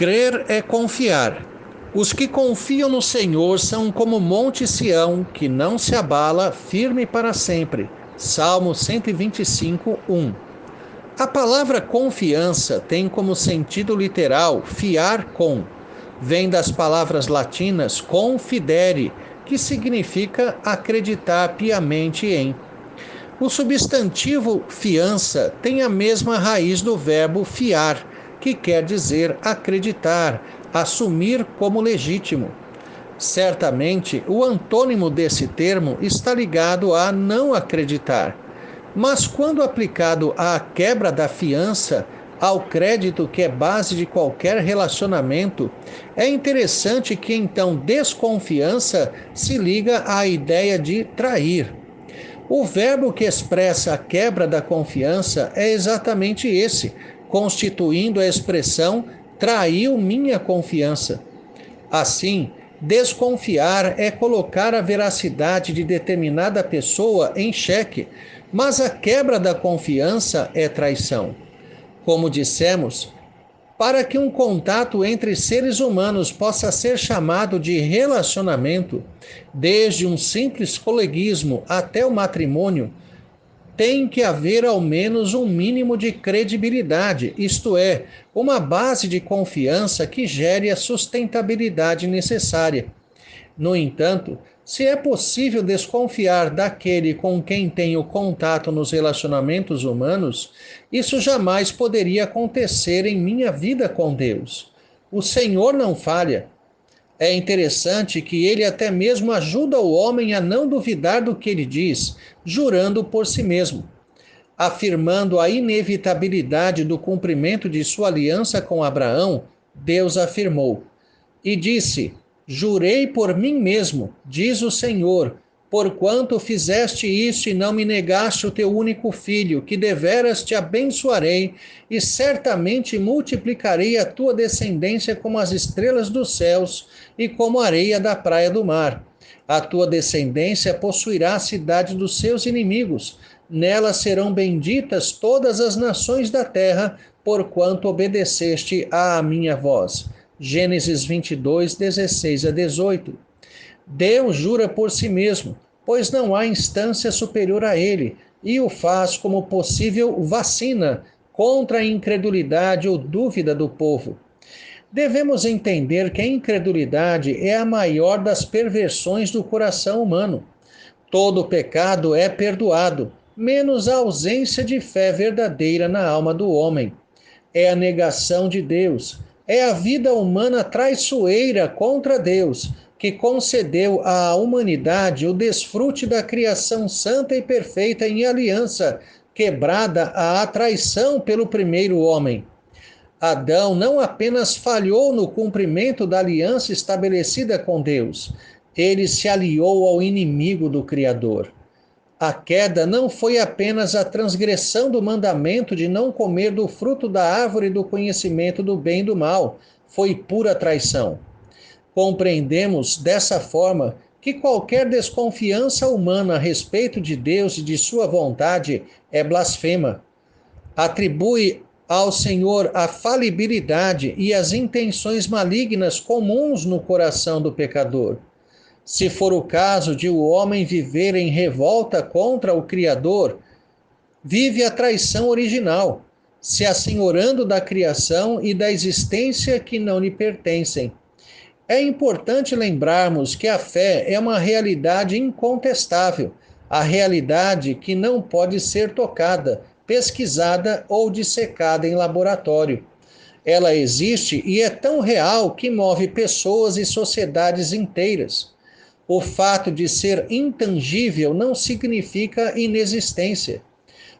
Crer é confiar. Os que confiam no Senhor são como o monte Sião, que não se abala, firme para sempre. Salmo 125, 1. A palavra confiança tem como sentido literal fiar com. Vem das palavras latinas confidere, que significa acreditar piamente em. O substantivo fiança tem a mesma raiz do verbo fiar, que quer dizer acreditar, assumir como legítimo. Certamente, o antônimo desse termo está ligado a não acreditar. Mas quando aplicado à quebra da fiança, ao crédito que é base de qualquer relacionamento, é interessante que então desconfiança se liga à ideia de trair. O verbo que expressa a quebra da confiança é exatamente esse, constituindo a expressão traiu minha confiança. Assim, desconfiar é colocar a veracidade de determinada pessoa em xeque, mas a quebra da confiança é traição. Como dissemos, para que um contato entre seres humanos possa ser chamado de relacionamento, desde um simples coleguismo até o matrimônio, tem que haver ao menos um mínimo de credibilidade, isto é, uma base de confiança que gere a sustentabilidade necessária. No entanto, se é possível desconfiar daquele com quem tenho contato nos relacionamentos humanos, isso jamais poderia acontecer em minha vida com Deus. O Senhor não falha. É interessante que ele até mesmo ajuda o homem a não duvidar do que ele diz, jurando por si mesmo. Afirmando a inevitabilidade do cumprimento de sua aliança com Abraão, Deus afirmou: E disse: Jurei por mim mesmo, diz o Senhor, porquanto fizeste isso e não me negaste o teu único filho, que deveras te abençoarei, e certamente multiplicarei a tua descendência como as estrelas dos céus e como a areia da praia do mar. A tua descendência possuirá a cidade dos seus inimigos, nela serão benditas todas as nações da terra, porquanto obedeceste à minha voz. Gênesis 22, 16 a 18. Deus jura por si mesmo, pois não há instância superior a ele, e o faz como possível vacina contra a incredulidade ou dúvida do povo. Devemos entender que a incredulidade é a maior das perversões do coração humano. Todo pecado é perdoado, menos a ausência de fé verdadeira na alma do homem. É a negação de Deus, é a vida humana traiçoeira contra Deus, que concedeu à humanidade o desfrute da criação santa e perfeita em aliança, quebrada à traição pelo primeiro homem. Adão não apenas falhou no cumprimento da aliança estabelecida com Deus, ele se aliou ao inimigo do Criador. A queda não foi apenas a transgressão do mandamento de não comer do fruto da árvore do conhecimento do bem e do mal, foi pura traição. Compreendemos dessa forma que qualquer desconfiança humana a respeito de Deus e de sua vontade é blasfema. Atribui ao Senhor a falibilidade e as intenções malignas comuns no coração do pecador. Se for o caso de o homem viver em revolta contra o Criador, vive a traição original, se assenhorando da criação e da existência que não lhe pertencem. É importante lembrarmos que a fé é uma realidade incontestável, a realidade que não pode ser tocada, pesquisada ou dissecada em laboratório. Ela existe e é tão real que move pessoas e sociedades inteiras. O fato de ser intangível não significa inexistência.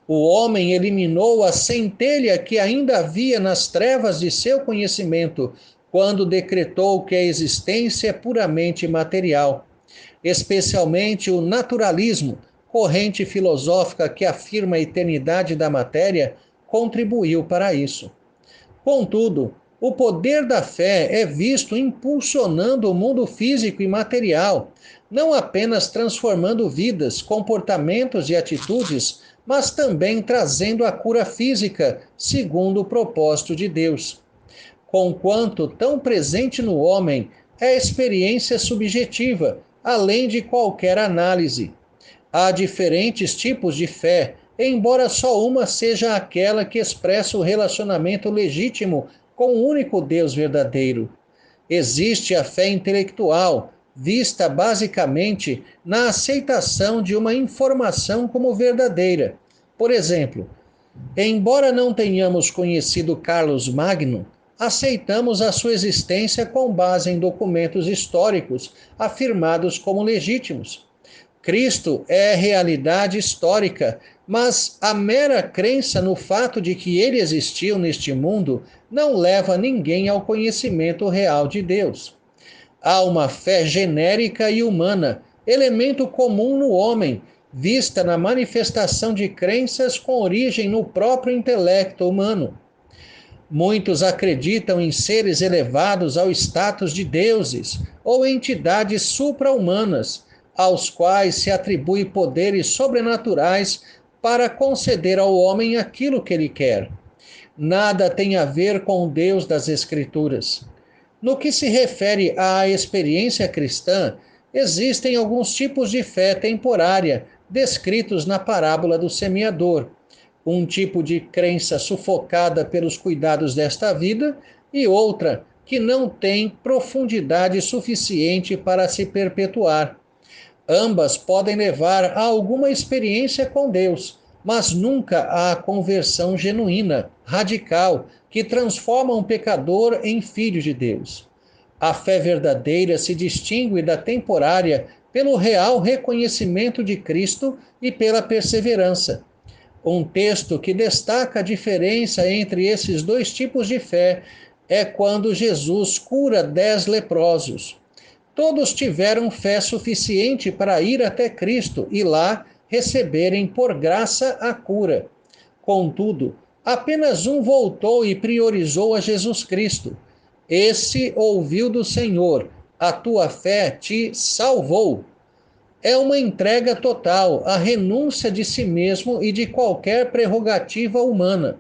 O homem eliminou a centelha que ainda havia nas trevas de seu conhecimento, quando decretou que a existência é puramente material. Especialmente o naturalismo, corrente filosófica que afirma a eternidade da matéria, contribuiu para isso. Contudo, o poder da fé é visto impulsionando o mundo físico e material, não apenas transformando vidas, comportamentos e atitudes, mas também trazendo a cura física, segundo o propósito de Deus. conquanto tão presente no homem é experiência subjetiva, além de qualquer análise. Há diferentes tipos de fé, embora só uma seja aquela que expressa o relacionamento legítimo com o único Deus verdadeiro. Existe a fé intelectual, vista basicamente na aceitação de uma informação como verdadeira. Por exemplo, embora não tenhamos conhecido Carlos Magno, aceitamos a sua existência com base em documentos históricos afirmados como legítimos. Cristo é realidade histórica, mas a mera crença no fato de que ele existiu neste mundo não leva ninguém ao conhecimento real de Deus. Há uma fé genérica e humana, elemento comum no homem, vista na manifestação de crenças com origem no próprio intelecto humano. Muitos acreditam em seres elevados ao status de deuses ou entidades supra-humanas, aos quais se atribui poderes sobrenaturais para conceder ao homem aquilo que ele quer. Nada tem a ver com o Deus das Escrituras. No que se refere à experiência cristã, existem alguns tipos de fé temporária descritos na parábola do semeador. Um tipo de crença sufocada pelos cuidados desta vida e outra que não tem profundidade suficiente para se perpetuar. Ambas podem levar a alguma experiência com Deus, mas nunca à conversão genuína, radical, que transforma um pecador em filho de Deus. A fé verdadeira se distingue da temporária pelo real reconhecimento de Cristo e pela perseverança. Um texto que destaca a diferença entre esses dois tipos de fé é quando Jesus cura 10 leprosos. Todos tiveram fé suficiente para ir até Cristo e lá receberem por graça a cura. Contudo, apenas um voltou e priorizou a Jesus Cristo. Esse ouviu do Senhor: a tua fé te salvou. É uma entrega total, a renúncia de si mesmo e de qualquer prerrogativa humana.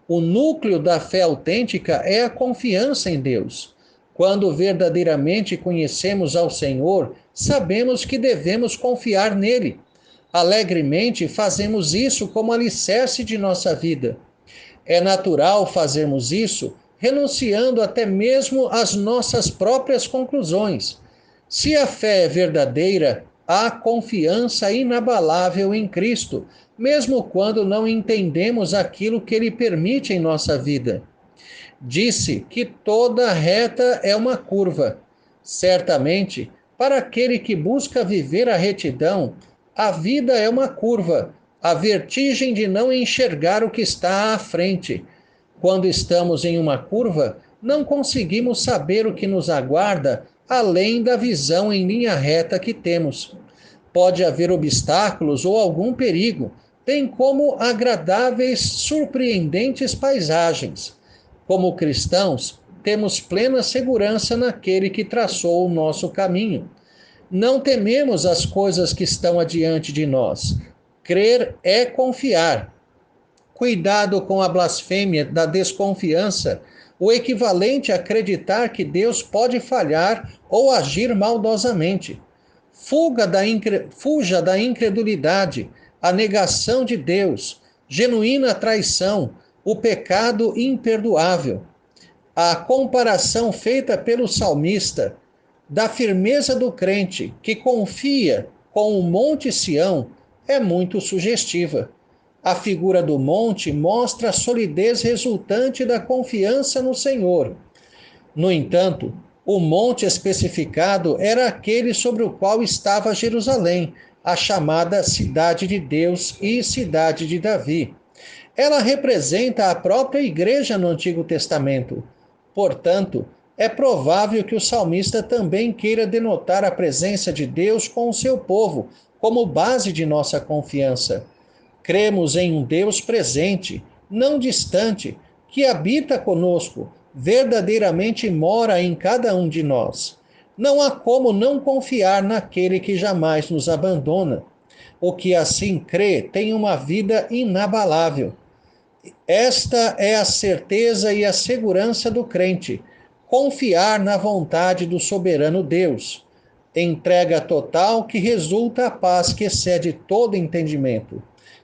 O núcleo da fé autêntica é a confiança em Deus. Quando verdadeiramente conhecemos ao Senhor, sabemos que devemos confiar nele. Alegremente fazemos isso como alicerce de nossa vida. É natural fazermos isso, renunciando até mesmo às nossas próprias conclusões. Se a fé é verdadeira, há confiança inabalável em Cristo, mesmo quando não entendemos aquilo que ele permite em nossa vida. Disse que toda reta é uma curva. Certamente, para aquele que busca viver a retidão, a vida é uma curva, a vertigem de não enxergar o que está à frente. Quando estamos em uma curva, não conseguimos saber o que nos aguarda além da visão em linha reta que temos. Pode haver obstáculos ou algum perigo, bem como agradáveis, surpreendentes paisagens. Como cristãos, temos plena segurança naquele que traçou o nosso caminho. Não tememos as coisas que estão adiante de nós. Crer é confiar. Cuidado com a blasfêmia da desconfiança, o equivalente a acreditar que Deus pode falhar ou agir maldosamente. Fuja da incredulidade, a negação de Deus, genuína traição, o pecado imperdoável. A comparação feita pelo salmista da firmeza do crente que confia com o Monte Sião é muito sugestiva. A figura do monte mostra a solidez resultante da confiança no Senhor. No entanto, o monte especificado era aquele sobre o qual estava Jerusalém, a chamada Cidade de Deus e Cidade de Davi. Ela representa a própria igreja no Antigo Testamento. Portanto, é provável que o salmista também queira denotar a presença de Deus com o seu povo, como base de nossa confiança. Cremos em um Deus presente, não distante, que habita conosco, verdadeiramente mora em cada um de nós. Não há como não confiar naquele que jamais nos abandona. O que assim crê tem uma vida inabalável. Esta é a certeza e a segurança do crente, confiar na vontade do soberano Deus. Entrega total que resulta a paz que excede todo entendimento.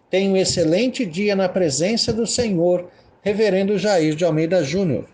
Tenha um excelente dia na presença do Senhor, Reverendo Jair de Almeida Júnior.